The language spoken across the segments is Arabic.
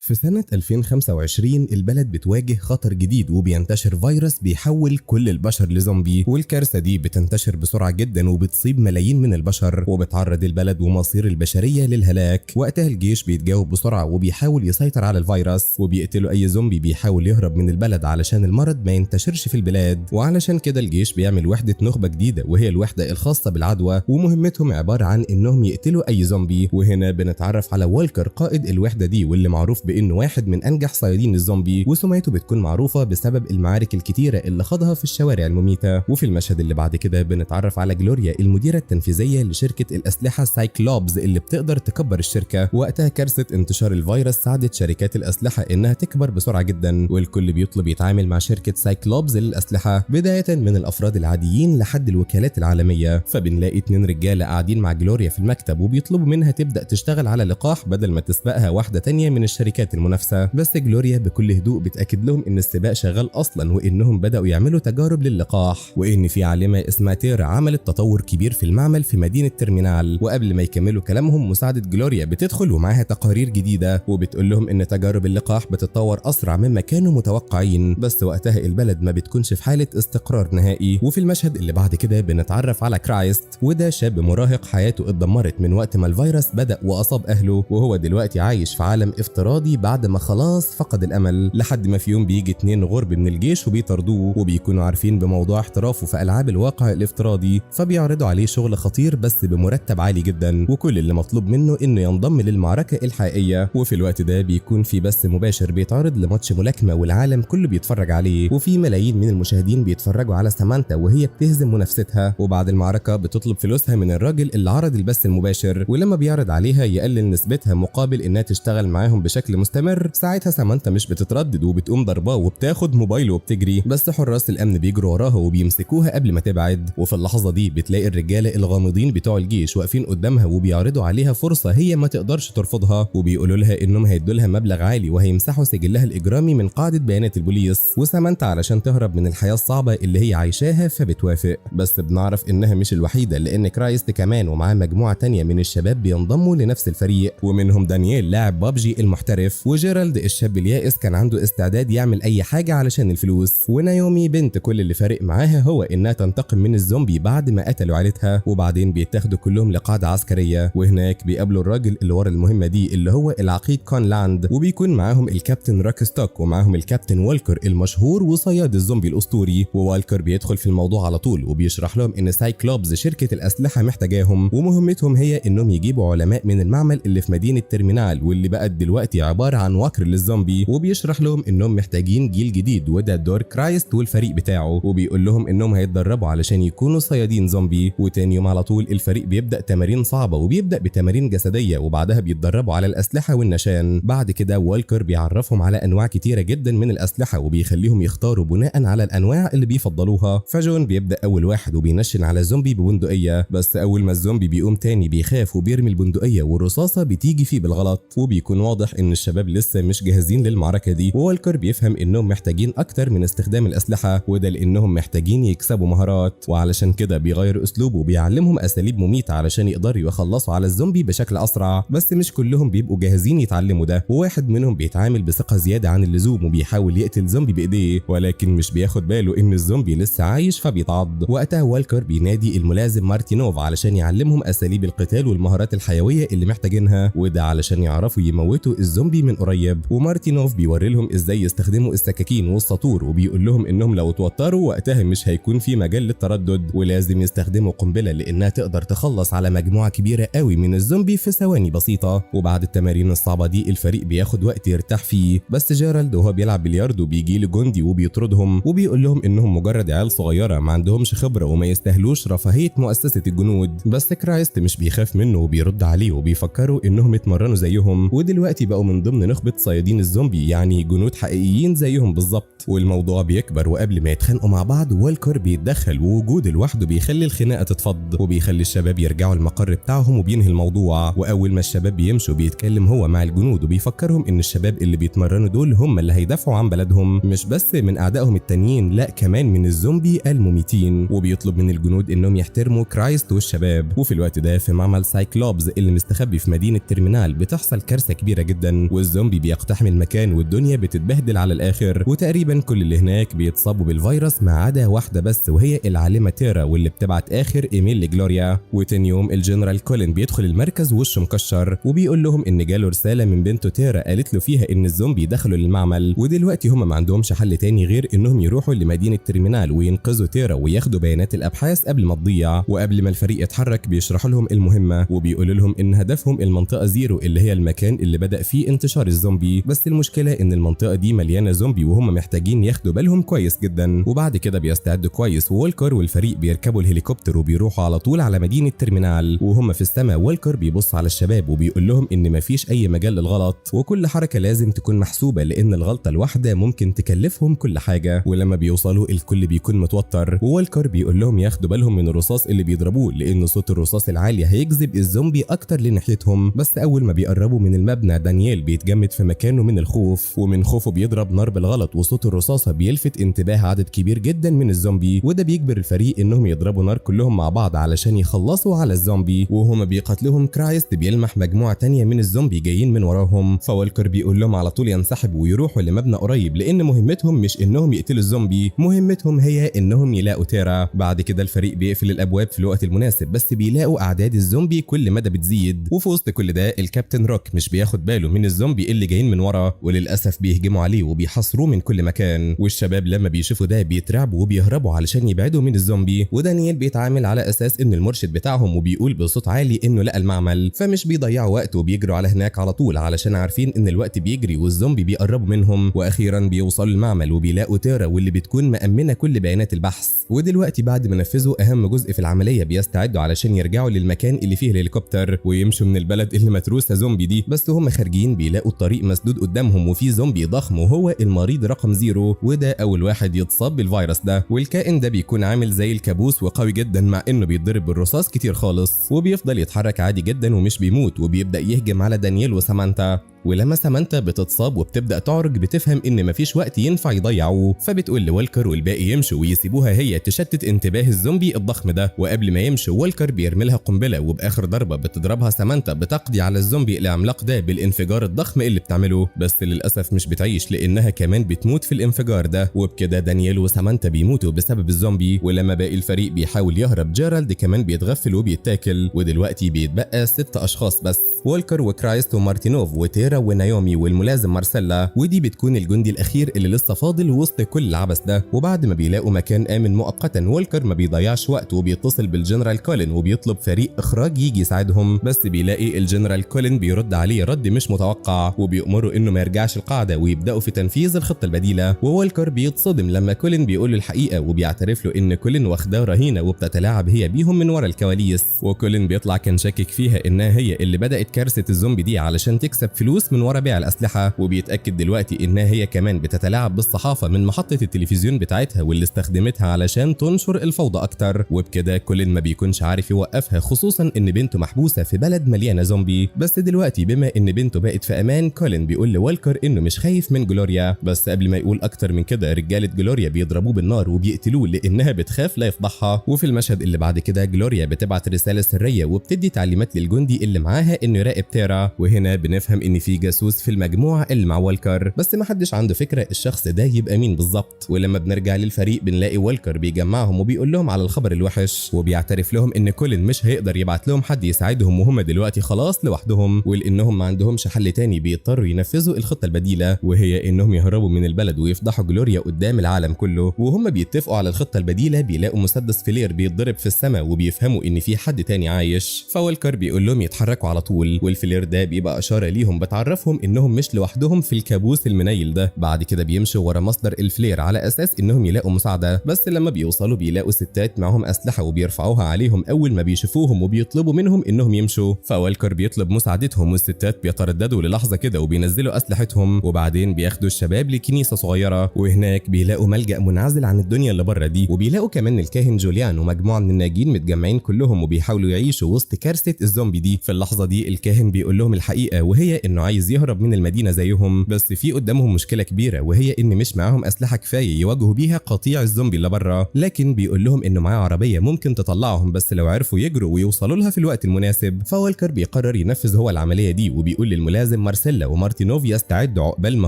في سنة 2025 البلد بتواجه خطر جديد وبينتشر فيروس بيحول كل البشر لزومبي، والكارثة دي بتنتشر بسرعة جدا وبتصيب ملايين من البشر وبتعرض البلد ومصير البشرية للهلاك. وقتها الجيش بيتجاوب بسرعة وبيحاول يسيطر على الفيروس وبيقتلوا أي زومبي بيحاول يهرب من البلد علشان المرض ما ينتشرش في البلاد. وعلشان كده الجيش بيعمل وحدة نخبة جديدة وهي الوحدة الخاصة بالعدوى، ومهمتهم عبارة عن إنهم يقتلوا أي زومبي. وهنا بنتعرف على والكر قائد الوحدة دي، واللي معروف بإنه واحد من أنجح صيادين الزومبي، وسمعته بتكون معروفة بسبب المعارك الكتيرة اللي خاضها في الشوارع المميتة. وفي المشهد اللي بعد كده بنتعرف على جلوريا المديرة التنفيذية لشركة الأسلحة سايكلوبز اللي بتقدر تكبر الشركة. وقتها كارثة انتشار الفيروس ساعدت شركات الأسلحة إنها تكبر بسرعة جدا، والكل بيطلب يتعامل مع شركة سايكلوبز للأسلحة، بداية من الأفراد العاديين لحد الوكالات العالمية. فبنلاقي 2 رجالة قاعدين مع جلوريا في المكتب وبيطلبوا منها تبدأ تشتغل على لقاح بدل ما تسبقها واحدة تانية من الشركات المنافسة. بس جلوريا بكل هدوء بتأكد لهم إن السباق شغال أصلا، وإنهم بدأوا يعملوا تجارب للقاح، وإن في عالمة اسمها تيرا عملت تطور كبير في المعمل في مدينة ترمينال. وقبل ما يكملوا كلامهم مساعدة جلوريا بتدخل ومعاها تقارير جديدة وبتقول لهم إن تجارب اللقاح بتتطور أسرع مما كانوا متوقعين. بس وقتها البلد ما بتكونش في حالة استقرار نهائي. وفي المشهد اللي بعد كده بنتعرف على كرايست، وده شاب مراهق حياته اتدمرت من وقت ما الفيروس بدأ وأصاب أهله، وهو دلوقتي عايش في عالم افتراضي بعد ما خلاص فقد الأمل. لحد ما في يوم بيجي 2 غرب من الجيش وبيطردوه، وبيكونوا عارفين بموضوع احترافه في ألعاب الواقع الافتراضي، فبيعرضوا عليه شغل خطير بس بمرتب عالي جدا، وكل اللي مطلوب منه إنه ينضم للمعركة الحقيقية. وفي الوقت ده بيكون في بث مباشر بيتعرض لماتش ملاكمة والعالم كله بيتفرج عليه، وفي ملايين من المشاهدين بيتفرجوا على سامانتا وهي بتهزم منافستها. وبعد المعركة بتطلب فلوسها من الراجل اللي عرض البث المباشر، ولما بيعرض عليها يقلل نسبتها مقابل إنها تشتغل معاهم بشكل مستمر، ساعتها سامانتا مش بتتردد وبتقوم ضرباه وبتاخد موبايله وبتجري. بس حراس الأمن بيجروا وراها وبيمسكوها قبل ما تبعد. وفي اللحظة دي بتلاقي الرجالة الغامضين بتوع الجيش واقفين قدامها وبيعرضوا عليها فرصة هي ما تقدرش ترفضها، وبيقولوا لها إنهم هيدوا لها مبلغ عالي وهيمسحوا سجلها الإجرامي من قاعدة بيانات البوليس. وسامانتا علشان تهرب من الحياة الصعبة اللي هي عايشاها فبتوافق. بس بنعرف إنها مش الوحيدة، لأن كرايست كمان ومعاه مجموعة تانية من الشباب بينضموا لنفس الفريق، ومنهم دانييل لاعب بابجي المحترف، وجيرالد الشاب اليائس كان عنده استعداد يعمل أي حاجة علشان الفلوس، ونايومي بنت كل اللي فارق معاها هو إنها تنتقم من الزومبي بعد ما قتلوا عيلتها. وبعدين بيتاخدوا كلهم لقاعدة عسكرية، وهناك بيقابلوا الراجل اللي ورا المهمة دي اللي هو العقيد كونلاند، وبيكون معاهم الكابتن روكستوك ومعاهم الكابتن والكر المشهور وصياد الزومبي الأسطوري. ووالكر بيدخل في الموضوع على طول وبيشرح لهم إن سايكلوبز شركة الأسلحة محتاجاهم، ومهمتهم هي إنهم يجيبوا علماء من المعمل اللي في مدينة ترمينال واللي بقت دلوقتي عبارة عن وكر للزومبي. وبيشرح لهم إنهم محتاجين جيل جديد، وده دور كرايست والفريق بتاعه، وبيقول لهم إنهم هيتدربوا علشان يكونوا صيادين زومبي. وتاني يوم على طول الفريق بيبدأ تمارين صعبة، وبيبدأ بتمارين جسدية وبعدها بيتدربوا على الأسلحة والنشان. بعد كده والكر بيعرفهم على أنواع كتيرة جدا من الأسلحة وبيخليهم يختاروا بناء على الأنواع اللي بيفضلوها. فجون بيبدأ أول واحد وبينشن على زومبي ببندقية، بس أول ما الزومبي بيقوم تاني بيخاف وبيرمي البندقية والرصاصة بتيجي فيه بالغلط، وبيكون واضح إن الشباب لسه مش جاهزين للمعركة دي. ووالكر بيفهم إنهم محتاجين أكتر من استخدام الأسلحة، وده لأنهم محتاجين يكسبوا مهارات، وعلشان كده بيغير أسلوبه وبيعلمهم أساليب مميتة علشان يقدروا يخلصوا على الزومبي بشكل أسرع. بس مش كلهم بيبقوا جاهزين يتعلموا ده، وواحد منهم بيتعامل بثقة زيادة عن اللزوم وبيحاول يقتل زومبي بإيديه، ولكن مش بياخد باله إن الزومبي لسه عايش فبيتعض. وقتها والكر بينادي الملازم مارتينوف علشان يعلمهم أساليب القتال والمهارات الحيوية اللي محتاجينها، وده علشان يعرفوا يموتوا الزومبي من قريب. ومارتينوف بيوري لهم ازاي يستخدموا السكاكين والسطور، وبيقول لهم انهم لو توتروا وقتها مش هيكون في مجال للتردد، ولازم يستخدموا قنبله لانها تقدر تخلص على مجموعه كبيره قوي من الزومبي في ثواني بسيطه. وبعد التمارين الصعبه دي الفريق بياخد وقت يرتاح فيه، بس جيرالد وهو بيلعب بلياردو بيجي له جندي وبيطردهم وبيقول لهم انهم مجرد عيال صغيره ما عندهمش خبره وما يستاهلوش رفاهيه مؤسسه الجنود. بس كرايست مش بيخاف منه وبيرد عليه وبيفكروا انهم اتمرنوا زيهم ودلوقتي بقوا من ضمن نخبه صيادين الزومبي، يعني جنود حقيقيين زيهم بالظبط. والموضوع بيكبر، وقبل ما يتخانقوا مع بعض والكر بيتدخل، ووجوده لوحده بيخلي الخناقه تتفض وبيخلي الشباب يرجعوا المقر بتاعهم وبينهي الموضوع. واول ما الشباب بيمشوا بيتكلم هو مع الجنود وبيفكرهم ان الشباب اللي بيتمرنوا دول هم اللي هيدافعوا عن بلدهم، مش بس من اعدائهم التانيين لا كمان من الزومبي المميتين. وبيطلب من الجنود انهم يحترموا كرايست والشباب. وفي الوقت ده في معمل سايكلوبز اللي مستخبي في مدينه ترمينال بتحصل كارثه كبيره جدا، والزومبي بيقتحم المكان والدنيا بتتبهدل على الاخر، وتقريبا كل اللي هناك بيتصابوا بالفيروس ما عدا واحده بس وهي العالمه تيرا واللي بتبعت اخر ايميل لجلوريا. وتاني يوم الجنرال كولين بيدخل المركز وشه مكشر وبيقول لهم ان جاله رساله من بنته تيرا قالت له فيها ان الزومبي دخلوا للمعمل، ودلوقتي هم ما عندهمش حل تاني غير انهم يروحوا لمدينه ترمينال وينقذوا تيرا وياخدوا بيانات الابحاث قبل ما تضيع. وقبل ما الفريق يتحرك بيشرحوا لهم المهمه وبيقولوا لهم ان هدفهم المنطقه زيرو اللي هي المكان اللي بدأ فيه انتشار الزومبي، بس المشكله ان المنطقه دي مليانه زومبي وهم محتاجين ياخدوا بالهم كويس جدا. وبعد كده بيستعدوا كويس وولكر والفريق بيركبوا الهليكوبتر وبيروحوا على طول على مدينه ترمينال. وهم في السماء وولكر بيبص على الشباب وبيقول لهم ان مفيش اي مجال للغلط وكل حركه لازم تكون محسوبه لان الغلطه الواحده ممكن تكلفهم كل حاجه. ولما بيوصلوا الكل بيكون متوتر وولكر بيقول لهم ياخدوا بالهم من الرصاص اللي بيضربوه لان صوت الرصاص العالي هيجذب الزومبي اكتر لناحيتهم. بس اول ما بيقربوا من المبنى دانيال بيتجمد في مكانه من الخوف، ومن خوفه بيضرب نار بالغلط وصوت الرصاصه بيلفت انتباه عدد كبير جدا من الزومبي، وده بيجبر الفريق انهم يضربوا نار كلهم مع بعض علشان يخلصوا على الزومبي. وهما بيقتلوهم كرايست بيلمح مجموعه تانية من الزومبي جايين من وراهم، فولكر بيقول لهم على طول ينسحبوا ويروحوا لمبنى قريب لان مهمتهم مش انهم يقتلوا الزومبي، مهمتهم هي انهم يلاقوا تيرا. بعد كده الفريق بيقفل الابواب في الوقت المناسب بس بيلاقوا اعداد الزومبي كل مدى بتزيد. وفي وسط كل ده الكابتن روك مش بياخد باله من الزومبي اللي جايين من ورا وللاسف بيهجموا عليه وبيحاصروه من كل مكان. والشباب لما بيشوفوا ده بيترعبوا وبيهربوا علشان يبعدوا من الزومبي، ودانيال بيتعامل على اساس ان المرشد بتاعهم وبيقول بصوت عالي انه لقى المعمل، فمش بيضيعوا وقت وبيجروا على هناك على طول علشان عارفين ان الوقت بيجري والزومبي بيقربوا منهم. واخيرا بيوصلوا المعمل وبيلاقوا تيرا واللي بتكون مأمنه كل بيانات البحث. ودلوقتي بعد ما نفذوا اهم جزء في العمليه بيستعدوا علشان يرجعوا للمكان اللي فيه الهليكوبتر ويمشوا من البلد اللي متروسه زومبي دي. بس هم خارجين بيلاقوا الطريق مسدود قدامهم وفي زومبي ضخم وهو المريض رقم 0 وده اول واحد يتصاب بالفيروس ده. والكائن ده بيكون عامل زي الكابوس وقوي جدا مع انه بيتضرب بالرصاص كتير خالص وبيفضل يتحرك عادي جدا ومش بيموت، وبيبدأ يهجم على دانيال وسامانتا. ولما سامانتا بتتصاب وبتبدأ تعرج بتفهم ان مفيش وقت ينفع يضيعوه، فبتقول لولكر والباقي يمشوا ويسيبوها هي تشتت انتباه الزومبي الضخم ده. وقبل ما يمشوا ولكر بيرمي لها قنبله وباخر ضربه بتضربها سامانتا بتقضي على الزومبي العملاق ده بالانفجار الضخم اللي بتعمله، بس للاسف مش بتعيش لانها كمان بتموت في الانفجار ده. وبكده دانيال وسامانتا بيموتوا بسبب الزومبي. ولما باقي الفريق بيحاول يهرب جيرالد كمان بيتغفل وبيتاكل، ودلوقتي بيتبقى 6 اشخاص بس، وولكر وكرايست ومارتينوف وتيرا ونايومي والملازم مارسيلا، ودي بتكون الجندي الاخير اللي لسه فاضل وسط كل العبث ده. وبعد ما بيلاقوا مكان امن مؤقتا وولكر ما بيضيعش وقت وبيتصل بالجنرال كولين وبيطلب فريق اخراج يجي يساعدهم، بس بيلاقي الجنرال كولين بيرد عليه رد مش متوقع وبيأمره انه ما يرجعش القاعده ويبداوا في تنفيذ الخطه البديله. وولكر بيتصدم لما كولين بيقول له الحقيقه وبيعترف له ان كولين واخداه رهينه وبتتلاعب هي بيهم من ورا الكواليس. وكولين بيطلع كان شاكك فيها انها هي اللي بدات كارثه الزومبي دي علشان تكسب فلوس من ورا بيع الاسلحه، وبيتاكد دلوقتي انها هي كمان بتتلاعب بالصحافه من محطه التلفزيون بتاعتها واللي استخدمتها علشان تنشر الفوضى اكتر. وبكده كولين ما بيكونش عارف يوقفها خصوصا ان بنته محبوسه في بلد مليانه زومبي. بس دلوقتي بما ان بنته بقت في امان كولين بيقول لولكر انه مش خايف من جلوريا، بس قبل ما يقول اكتر من كده رجاله جلوريا بيضربوه بالنار وبيقتلوه لانها بتخاف لا يفضحها. وفي المشهد اللي بعد كده جلوريا بتبعت رساله سريه وبتدي تعليمات للجندي اللي معاها انه يراقب تيرا، وهنا بنفهم ان في جاسوس في المجموعه اللي مع وولكر، بس ما حدش عنده فكره الشخص ده يبقى مين بالظبط. ولما بنرجع للفريق بنلاقي وولكر بيجمعهم وبيقول لهم على الخبر الوحش وبيعترف لهم ان كولين مش هيقدر يبعت لهم حد يساعدهم وهم دلوقتي خلاص لوحدهم، ولانهم ما عندهمش حل تاني بيضطروا ينفذوا الخطه البديله وهي انهم يهربوا من البلد ويفضحوا جلوريا قدام العالم كله. وهم بيتفقوا على الخطه البديله بيلاقوا مسدس فلير بيتضرب في السماء وبيفهموا ان في حد تاني عايش، فولكر بيقول لهم يتحركوا على طول، والفلير ده بيبقى اشاره ليهم بتعرفهم انهم مش لوحدهم في الكابوس المنيل ده. بعد كده بيمشوا ورا مصدر الفلير على اساس انهم يلاقوا مساعده، بس لما بيوصلوا بيلاقوا ستات معاهم اسلحه وبيرفعوها عليهم اول ما بيشوفوهم وبيطلبوا منهم انهم يمشوا، فولكر بيطلب مساعدتهم والستات بيترددوا للحظه كده وبينزلوا اسلحتهم، وبعدين بياخدوا الشباب لكنيسه صغيره وهناك بيلاقوا ملجأ منعزل عن الدنيا اللي بره دي، وبيلاقوا كمان الكاهن جوليان ومجموعه من الناجين متجمعين كلهم وبيحاولوا يعيشوا وسط كارثه الزومبي دي. في اللحظه دي الكاهن بيقول لهم الحقيقه وهي انه عايز يهرب من المدينة زيهم، بس في قدامهم مشكلة كبيرة وهي ان مش معاهم اسلحة كفاية يواجهوا بيها قطيع الزومبي اللي بره، لكن بيقول لهم انه معاه عربية ممكن تطلعهم بس لو عرفوا يجروا ويوصلوا لها في الوقت المناسب. فوالكر بيقرر ينفذ هو العملية دي وبيقول للملازم مارسيلا ومارتينوف يستعدوا عقبال ما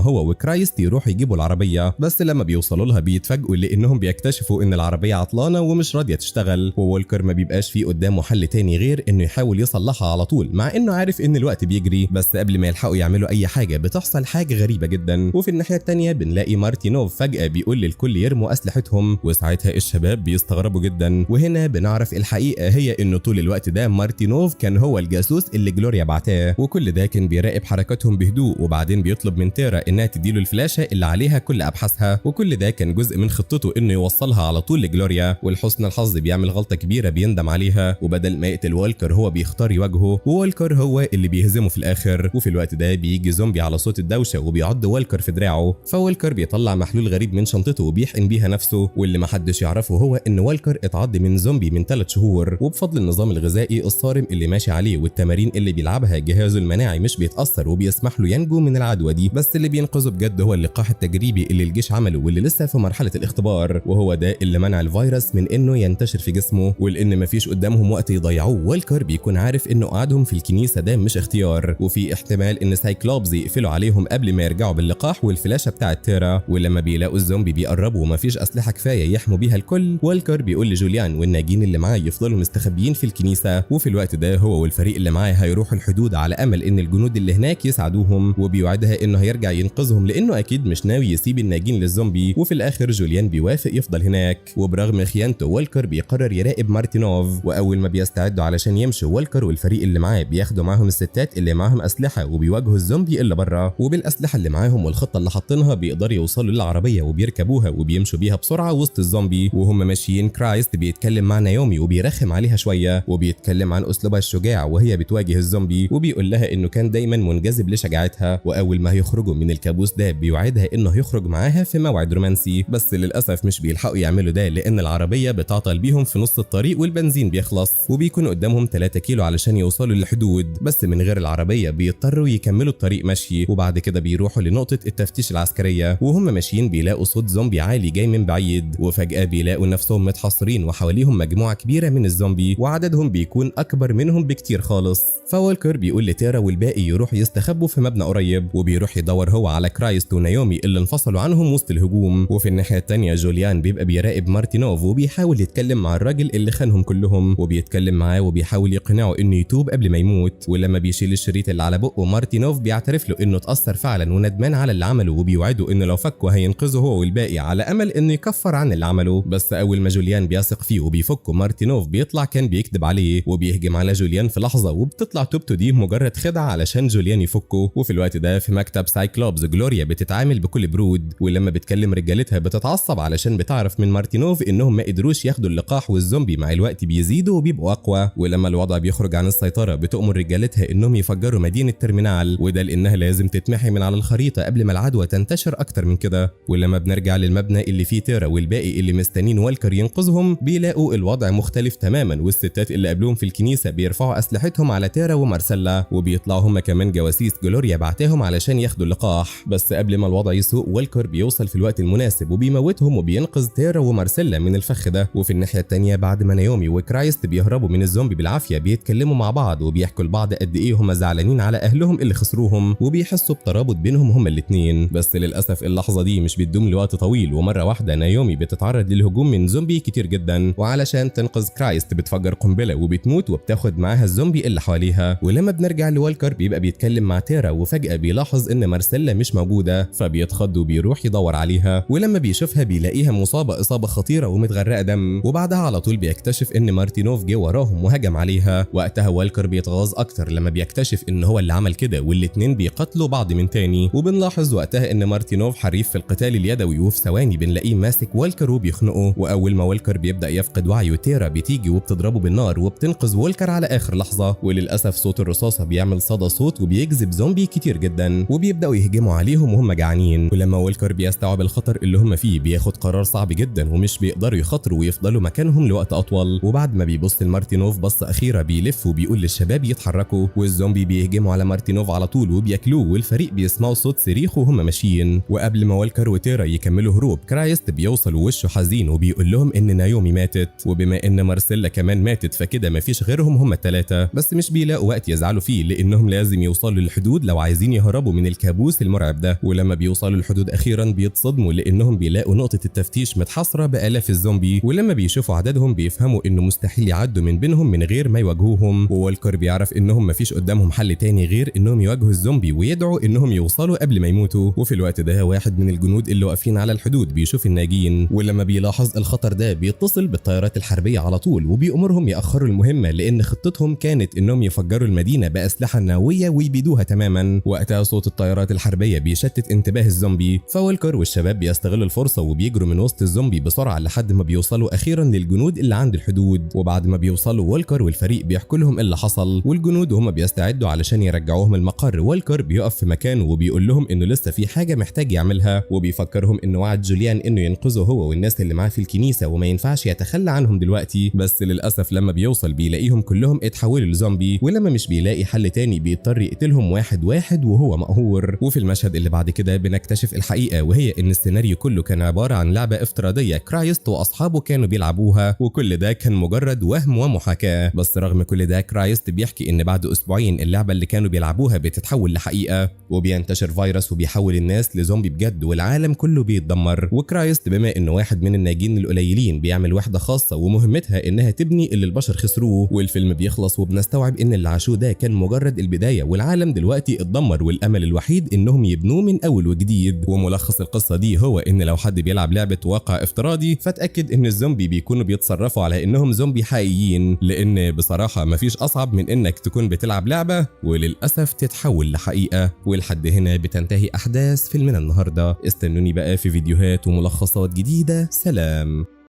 هو وكرايست يروحوا يجيبوا العربية، بس لما بيوصلوا لها بيتفاجئوا لانهم بيكتشفوا ان العربية عطلانة ومش راضية تشتغل، ووالكر ما بيبقاش فيه قدامه حل تاني غير انه يحاول يصلحها على طول مع انه عارف ان الوقت بيجري. بس قبل ما يلحقوا يعملوا اي حاجة بتحصل حاجة غريبة جدا، وفي الناحية التانية بنلاقي مارتينوف فجأة بيقول للكل يرموا اسلحتهم، وساعتها الشباب بيستغربوا جدا. وهنا بنعرف الحقيقة هي انه طول الوقت ده مارتينوف كان هو الجاسوس اللي جلوريا بعتاه، وكل ده كان بيراقب حركاتهم بهدوء، وبعدين بيطلب من تيرا انها تديله الفلاشة اللي عليها كل ابحاثها، وكل ده كان جزء من خطته انه يوصلها على طول لجلوريا. ولحسن الحظ بيعمل غلطة كبيرة بيندم عليها، وبدل ما يقتل والكر هو بيختار يواجهه، ووالكر هو اللي بيهزمه في الاخر. وفي الوقت ده بيجي زومبي على صوت الدوشة وبيعض والكر في دراعه، فوالكر بيطلع محلول غريب من شنطته وبيحقن بيها نفسه، واللي محدش يعرفه هو ان والكر اتعض من زومبي من 3 شهور، وبفضل النظام الغذائي الصارم اللي ماشي عليه والتمارين اللي بيلعبها جهازه المناعي مش بيتأثر وبيسمح له ينجو من العدوى دي. بس اللي بينقذه بجد هو اللقاح التجريبي اللي الجيش عمله واللي لسه في مرحلة الاختبار، وهو ده اللي منع الفيروس من انه ينتشر في جسمه. ولان مفيش قدامهم وقت يضيعوه، والكر بيكون عارف انه قعدهم في الكنيسة ده مش اختيار، وفي احتمال ان سايكلوبز يقفلوا عليهم قبل ما يرجعوا باللقاح والفلاشة بتاعة تيرا. ولما بيلاقوا الزومبي بيقربوا ومفيش اسلحة كفاية يحموا بيها الكل، والكر بيقول لجوليان والناجين اللي معاه يفضلوا مستخبيين في الكنيسة، وفي الوقت ده هو والفريق اللي معاه هيروحوا الحدود على امل ان الجنود اللي هناك يساعدوهم، وبيوعدها انه هيرجع ينقذهم لانه اكيد مش ناوي يسيب الناجين للزومبي. وفي الاخر جوليان بيوافق يفضل هناك، وبرغم خيانته والكر بيقرر يراقب مارتينوف. واول ما بيستعدوا علشان يمشوا، والكر والفريق اللي معاه بياخدوا معاهم الستات اللي معاهم اسلحة وبيواجهوا الزومبي اللي بره، وبالاسلحة اللي معاهم والخطة اللي حاطينها بيقدروا يوصلوا للعربية وبيركبوها وبيمشوا بيها بسرعة وسط الزومبي. وهم ماشيين كرايست بيتكلم مع نايومي وبيرخم عليها شوية، وبيتكلم عن اسلوبها الشجاع وهي بتواجه الزومبي، وبيقول لها انه كان دايما منجذب لشجاعتها، واول ما هيخرجوا من الكابوس ده بيوعدها انه هيخرج معاها في موعد رومانسي. بس للاسف مش بيلحقوا يعملوا ده لان العربية بتعطل بيهم في نص الطريق والبنزين بيخلص، وبيكون قدامهم 3 كيلو علشان يوصلوا للحدود، بس من غير العربية بيضطروا يكملوا الطريق مشي. وبعد كده بيروحوا لنقطة التفتيش العسكرية، وهم ماشيين بيلاقوا صوت زومبي عالي جاي من بعيد، وفجأة بيلاقوا نفسهم متحصرين وحواليهم مجموعة كبيرة من الزومبي وعددهم بيكون أكبر منهم بكتير خالص. فوالكر بيقول لتيرا والباقي يروحوا يستخبوا في مبنى قريب، وبيروح يدور هو على كرايست ونايومي اللي انفصلوا عنهم وسط الهجوم. وفي الناحية التانية جوليان بيبقى بيراقب مارتينوف وبيحاول يتكلم مع الراجل اللي خانهم كلهم، وبيتكلم معاه وبيحاول يقنعه انه يتوب قبل ما يموت. ولما بيشيل الشريط اللي على بقه، مارتينوف بيعترف له انه اتأثر فعلا وندمان على اللي عمله، وبيوعده انه لو فكه هينقذه هو والباقي على امل انه يكفر عن اللي عمله. بس اول ما جوليان بيثق فيه وبيفكه، مارتينوف بيطلع كان بيكذب عليه وبيهجم على جوليان في لحظة، وبتطلع توبته دي مجرد خدعة علشان جوليان يفكه. وفي الوقت ده في مكتب سايكلوبز جلوريا بتتعامل بكل برود، ولما بتكلم رجالتها بتتعصب علشان بتعرف من مارتينوف انهم ما قدروش ياخدوا اللقاح، والزومبي مع الوقت بيزيدوا وبيبقوا اقوى. ولما الوضع بيخرج عن السيطرة بتؤمر رجالتها انهم يفجروا مدينة ترمينال، وده لانها لازم تتمحي من على الخريطة قبل ما العدوى تنتشر اكتر من كده. ولما بنرجع للمبنى اللي فيه تيرا والباقي اللي مستنين والكر ينقذهم، بيلاقوا الوضع مختلف تماما، والستات اللي قبلهم في الكنيسة بيرفعوا اسلحتهم على تيرا ومارسيلا، وبيطلعوا هم كمان جواسيس جلوريا بعتهم علشان ياخدوا اللقاح. بس قبل ما الوضع يسوء، والكر بيوصل في الوقت المناسب وبيموتهم وبينقذ تيرا ومارسيلا من الفخ ده. وفي الناحية التانية بعد ما نايومي وكرايست بيهربوا من الزومبي بالعافية، بيتكلموا مع بعض وبيحكوا لبعض قد ايه هم زعلانين على اهلهم اللي خسروهم، وبيحسوا بترابط بينهم هم الاثنين. بس للاسف اللحظة دي مش بتدوم لوقت طويل، ومرة واحدة نايومي بتتعرض للهجوم من زومبي كتير جدا، وعلشان تنقذ كرايست بتفجر قنبلة وبتموت وبتاخد معاها الزومبي اللي حواليها. ولما بنرجع لوالكر بيبقى بيتكلم مع تيرا، وفجأة بيلاحظ ان مارسيلا مش موجودة، فبيتخض وبيروح يدور عليها، ولما بيشوفها بيلاقيها مصابة إصابة خطيرة ومتغرقة دم. وبعدها على طول بيكتشف ان مارتينوف جه وراهم وهجم عليها. وقتها والكر بيتغاظ اكتر لما بيكتشف ان هو اللي عمل كده، والاتنين بيقتلوا بعض من تاني. وبنلاحظ وقتها ان مارتينوف حريف في القتال اليدوي، وفي ثواني بنلاقيه ماسك والكر وبيخنقه. واول ما والكر بيبدا يفقد وعيه، تيرا بتيجي وبتضربه بالنار وبتنقذ والكر على اخر لحظة. وللاسف صوت الرصاصة بيعمل صدى صوت وبيجذب زومبي كتير جدا، وبيبداوا يهجموا عليهم وهم جعانين. ولما والكر بيستوعب الخطر اللي هم فيه، بياخد قرار صعب جدا ومش بيقدروا يخاطروا ويفضلوا مكانهم لوقت اطول. وبعد ما بيبص لمارتينوف بصة اخيرة، بيلف وبيقول للشباب يتحركوا، والزومبي بيهجموا على مارتينوف بيقف على طول وبياكلوه، والفريق بيسمعوا صوت صريخ وهم ماشيين. وقبل ما والكر وتيرا يكملوا هروب، كرايست بيوصل ووشه حزين وبيقول لهم ان نايومي ماتت، وبما ان مارسيلا كمان ماتت فكده مفيش غيرهم هم الثلاثه. بس مش بيلاقوا وقت يزعلوا فيه لانهم لازم يوصلوا للحدود لو عايزين يهربوا من الكابوس المرعب ده. ولما بيوصلوا الحدود اخيرا بيتصدموا لانهم بيلاقوا نقطه التفتيش متحصره بالاف الزومبي، ولما بيشوفوا عددهم بيفهموا انه مستحيل يعدوا من بينهم من غير ما يواجهوهم. ووالكر بيعرف انهم مفيش قدامهم حل تاني غير انهم يواجهوا الزومبي ويدعوا انهم يوصلوا قبل ما يموتوا. وفي الوقت ده واحد من الجنود اللي واقفين على الحدود بيشوف الناجين، ولما بيلاحظ الخطر ده بيتصل بالطيارات الحربيه على طول وبيأمرهم يأخروا المهمه لان خطتهم كانت انهم يفجروا المدينه باسلحه نوويه ويبيدوها تماما. وقتها صوت الطيارات الحربيه بيشتت انتباه الزومبي، فوالكر والشباب بيستغلوا الفرصه وبيجروا من وسط الزومبي بسرعه لحد ما بيوصلوا اخيرا للجنود اللي عند الحدود. وبعد ما بيوصلوا والكر والفريق بيحكوا لهم اللي حصل، والجنود وهم بيستعدوا علشان يرجعوهم المقر والكر بيقف في مكانه وبيقول لهم انه لسه في حاجه محتاج يعملها، وبيفكرهم انه وعد جوليان انه ينقذه هو والناس اللي معاه في الكنيسه وما ينفعش يتخلى عنهم دلوقتي. بس للاسف لما بيوصل بيلاقيهم كلهم اتحولوا لزومبي، ولما مش بيلاقي حل تاني بيضطر يقتلهم واحد واحد وهو مقهور. وفي المشهد اللي بعد كده بنكتشف الحقيقه، وهي ان السيناريو كله كان عباره عن لعبه افتراضيه كرايست واصحابه كانوا بيلعبوها، وكل ده كان مجرد وهم ومحاكاه. بس رغم كل ده كرايست بيحكي ان بعد اسبوعين اللعبه اللي كانوا بيلعبوها بتتحول لحقيقه، وبينتشر فيروس وبيحول الناس لزومبي بجد والعالم كله بيتدمر. وكرايست بما انه واحد من الناجين القليلين بيعمل وحده خاصه ومهمتها انها تبني اللي البشر خسروه. والفيلم بيخلص وبنستوعب ان اللي عاشوه ده كان مجرد البدايه والعالم دلوقتي اتدمر والامل الوحيد انهم يبنوه من اول وجديد. وملخص القصه دي هو ان لو حد بيلعب لعبه واقع افتراضي فتاكد ان الزومبي بيكونوا بيتصرفوا على انهم زومبي حقيقيين، لان بصراحه مفيش اصعب من انك تكون بتلعب لعبه وللاسف تتحول لحقيقه. ولحد هنا بتنتهي احداث فيلمنا النهارده، استنوني بقى في فيديوهات وملخصات جديده. سلام.